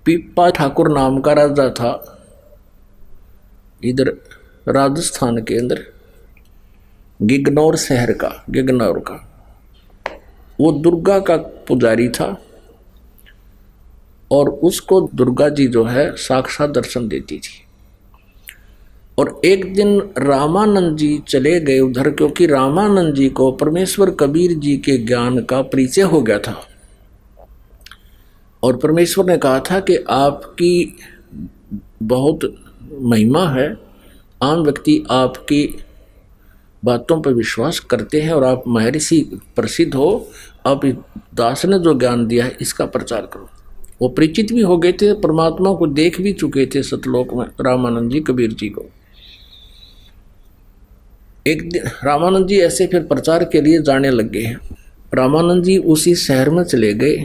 पीपा ठाकुर नाम का राजा था इधर राजस्थान के अंदर, गिगनौर शहर का, गिगनौर का। वो दुर्गा का पुजारी था और उसको दुर्गा जी जो है साक्षात दर्शन देती थी। और एक दिन रामानंद जी चले गए उधर, क्योंकि रामानंद जी को परमेश्वर कबीर जी के ज्ञान का परिचय हो गया था और परमेश्वर ने कहा था कि आपकी बहुत महिमा है, आम व्यक्ति आपकी बातों पर विश्वास करते हैं और आप महर्षि प्रसिद्ध हो, आप दास ने जो ज्ञान दिया है इसका प्रचार करो। वो परिचित भी हो गए थे, परमात्मा को देख भी चुके थे सतलोक में रामानंद जी कबीर जी को। एक दिन रामानंद जी ऐसे फिर प्रचार के लिए जाने लगे हैं। रामानंद जी उसी शहर में चले गए,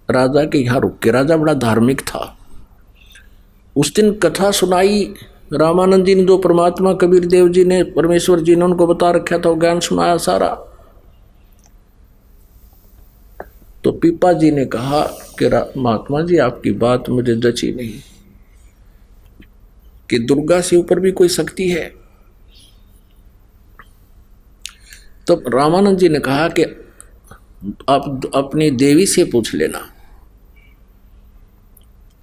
राजा के यहाँ रुक के। राजा बड़ा धार्मिक था। उस दिन कथा सुनाई रामानंद जी ने, जो परमात्मा कबीर देव जी ने, परमेश्वर जी ने उनको बता रखा था, वो ज्ञान सुनाया सारा। तो पीपा जी ने कहा कि महात्मा जी आपकी बात मुझे जची नहीं कि दुर्गा से ऊपर भी कोई शक्ति है। तो रामानंद जी ने कहा कि आप अपनी देवी से पूछ लेना।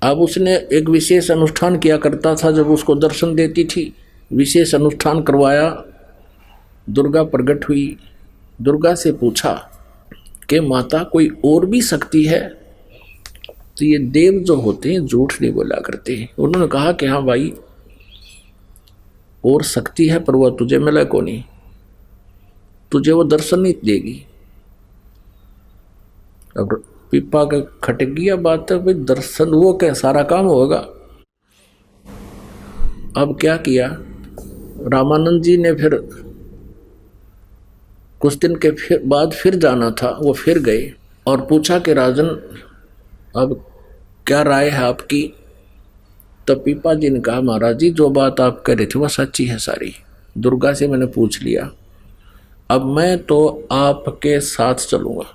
अब उसने एक विशेष अनुष्ठान किया करता था, जब उसको दर्शन देती थी विशेष अनुष्ठान करवाया, दुर्गा प्रकट हुई। दुर्गा से पूछा कि माता कोई और भी शक्ति है? तो ये देव जो होते हैं झूठ नहीं बोला करते हैं। उन्होंने कहा कि हाँ भाई और शक्ति है, पर वह तुझे मिला को नहीं, तुझे वो दर्शन नहीं देगी। अब पीपा का खटक गया बात है, भाई दर्शन वो क्या सारा काम होगा। अब क्या किया रामानंद जी ने, फिर कुछ दिन के बाद फिर जाना था, वो फिर गए और पूछा कि राजन अब क्या राय है आपकी? तब पीपा जी ने कहा महाराज जी जो बात आप कह रहे थे वह सच्ची है सारी, दुर्गा से मैंने पूछ लिया, अब मैं तो आपके साथ चलूंगा।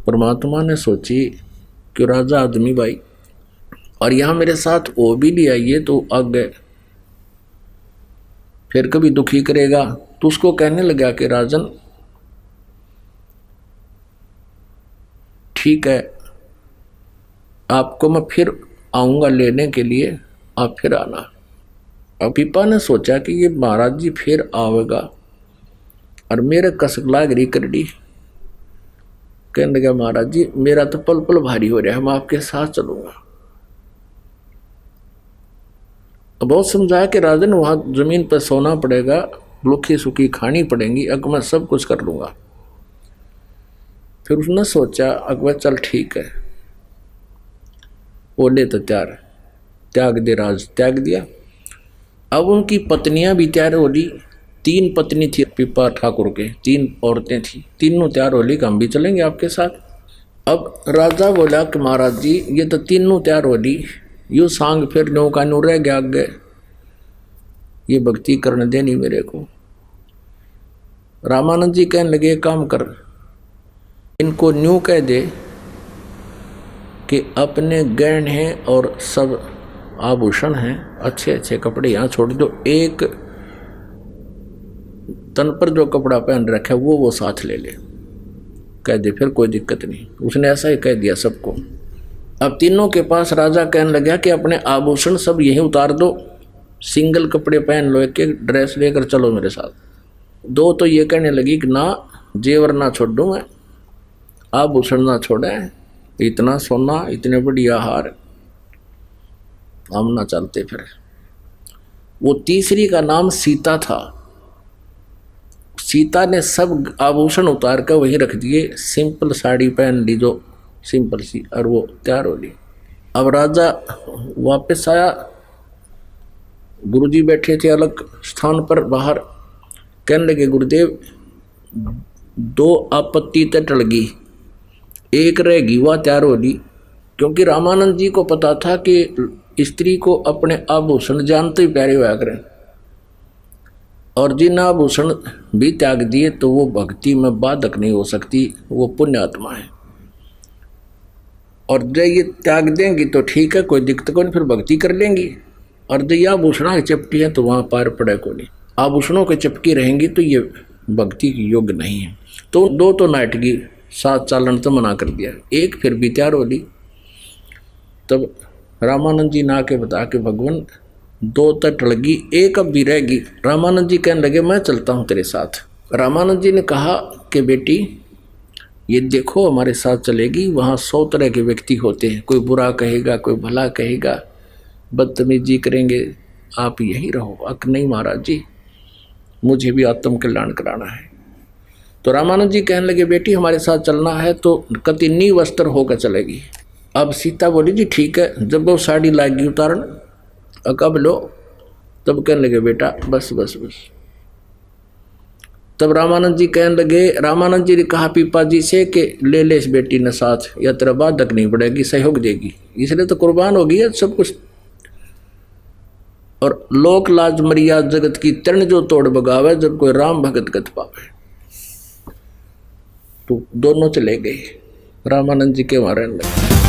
परमात्मा ने सोची कि राजा आदमी भाई और यहाँ मेरे साथ वो भी नहीं आइए तो आगे फिर कभी दुखी करेगा। तो उसको कहने लगा कि राजन ठीक है, आपको मैं फिर आऊँगा लेने के लिए, आप फिर आना। अब पीपा ने सोचा कि ये महाराज जी फिर आवेगा और मेरे कसकला गिरी करडी। कहने लगा महाराज जी मेरा तो पल पल भारी हो रहा है, मैं आपके साथ चलूंगा। बहुत समझाया कि राजन वहां जमीन पर सोना पड़ेगा, भूखी सूखी खानी पड़ेगी, अग मैं सब कुछ कर लूंगा। फिर उसने सोचा अकबर चल ठीक है, बोले तो त्याग दे, राज त्याग दिया। अब उनकी पत्नियां भी तैयार हो ली, 3 पत्नी थी पीपा ठाकुर के, 3 औरतें थी, तीनों तैयार हो ली कि हम भी चलेंगे आपके साथ। अब राजा बोला कि महाराज जी ये तो तीनों तैयार हो ली, यू सांग फिर नौका नू रह गया आगे, ये भक्ति करने देनी मेरे को। रामानंद जी कहने लगे काम कर, इनको न्यू कह दे कि अपने गहने और सब आभूषण हैं, अच्छे अच्छे कपड़े यहाँ छोड़ दो, एक तन पर जो कपड़ा पहन रखा है वो साथ ले ले, कह दे फिर कोई दिक्कत नहीं। उसने ऐसा ही कह दिया सबको। अब तीनों के पास राजा कहने लगा कि अपने आभूषण सब यहीं उतार दो, सिंगल कपड़े पहन लो, एक एक ड्रेस लेकर चलो मेरे साथ। 2 तो ये कहने लगी कि ना जेवर ना छोड़ दूँ मैं, आभूषण ना छोड़े, इतना सोना इतने बढ़िया हार हम ना चलते। फिर वो तीसरी का नाम सीता था। सीता ने सब आभूषण उतार कर वहीं रख दिए, सिंपल साड़ी पहन ली जो सिंपल सी, और वो तैयार हो ली। अब राजा वापस आया, गुरुजी बैठे थे अलग स्थान पर बाहर। कहने लगे गुरुदेव 2 आपत्ति तो टल गई, एक रहेगी वह तैयार हो ली। क्योंकि रामानंद जी को पता था कि स्त्री को अपने आभूषण जानते ही प्यारे हुआ करें, और जिन आभूषण भी त्याग दिए तो वो भक्ति में बाधक नहीं हो सकती, वो पुण्यात्मा है। और जब ये त्याग देंगी तो ठीक है, कोई दिक्कत को नहीं, फिर भक्ति कर लेंगी। और जब यह आभूषणा की चपटी है तो वहाँ पार पड़े को नहीं। आभूषणों की चपकी रहेंगी तो ये भक्ति की योग्य नहीं है। तो दो तो नाटकी साथ चालन तो मना कर दिया। एक फिर भी तैयार हो ली। तब रामानंद जी ना के बता के भगवान दो तट लगी, एक अब भी रहेगी। रामानंद जी कहने लगे मैं चलता हूँ तेरे साथ। रामानंद जी ने कहा कि बेटी ये देखो हमारे साथ चलेगी, वहाँ 100 तरह के व्यक्ति होते हैं, कोई बुरा कहेगा, कोई भला कहेगा, बदतमीजी करेंगे, आप यहीं रहो। अक नहीं महाराज जी, मुझे भी आत्म कल्याण कराना है। तो रामानंद जी कहने लगे बेटी हमारे साथ चलना है तो कति नी वस्त्र होकर चलेगी। अब सीता बोली जी ठीक है। जब वो साड़ी लागी उतारन, कब लो, तब कहने लगे बेटा बस बस बस। तब रामानंद जी कहने लगे, रामानंद जी ने कहा पीपा जी से कि ले ले इस बेटी ने साथ, या तेरा बाधक नहीं पड़ेगी, सहयोग देगी, इसलिए तो कुर्बान होगी है सब कुछ। और लोक लाज मर्याद जगत की तरण जो तोड़ बगावे, जब कोई राम भगत गत पावे। तो दोनों चले गए, रामानंद जी के वहां रहने लगे।